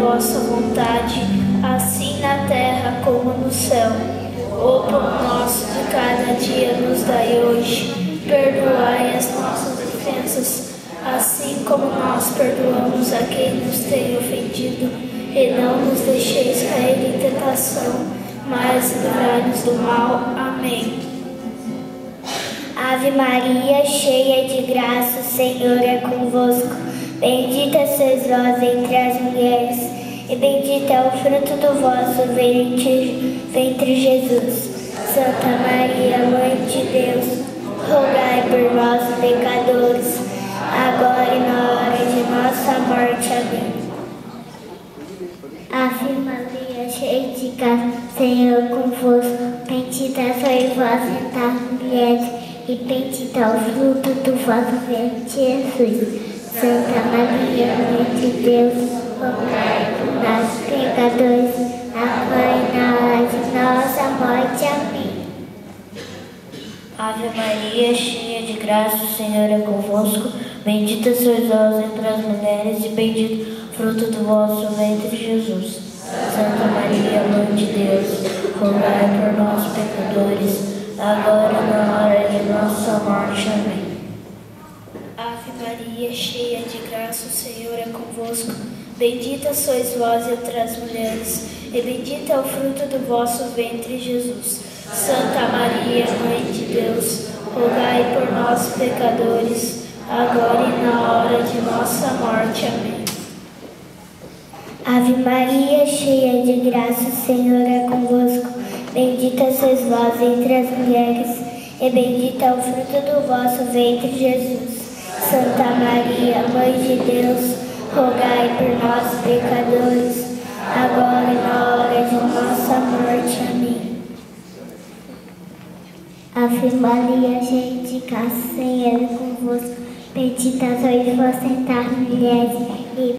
vossa vontade, assim na terra como no céu. O pão nosso de cada dia nos dai hoje. Perdoai as nossas ofensas, assim como nós perdoamos a quem nos tem ofendido. E não nos deixeis cair em tentação, mas livrai-nos do mal. Amém. Ave Maria, cheia de graça, o Senhor é convosco. Bendita sois vós entre as mulheres, e bendito é o fruto do vosso ventre, Jesus. Santa Maria, Mãe de Deus, rogai por nós, pecadores, agora e na hora de nossa morte. Amém. Ave Maria, cheia de graça, o Senhor é convosco. Bendita sois vós entre as mulheres, e bendito é o fruto do vosso ventre, Jesus. Santa Maria, Mãe de Deus, rogai por nós, pecadores, agora e na hora de nossa morte. Amém. Ave Maria, cheia de graça, o Senhor é convosco. Bendita sois vós entre as mulheres, e bendito o fruto do vosso ventre, Jesus. Santa Maria, Mãe de Deus, rogai por nós, pecadores, agora e na hora de nossa morte. Amém. Ave Maria, cheia de graça, o Senhor é convosco. Bendita sois vós entre as mulheres, e bendito é o fruto do vosso ventre, Jesus. Santa Maria, Mãe de Deus, rogai por nós, pecadores, agora e na hora de nossa morte. Amém. Ave Maria, cheia de graça, o Senhor é convosco. Bendita sois vós entre as mulheres, e bendito é o fruto do vosso ventre, Jesus. Santa Maria, Mãe de Deus, rogai por nós, pecadores, agora e na hora de nossa morte. Amém. Ave Maria, cheia de graça, o Senhor é convosco. Bendita sois vós entre as mulheres, e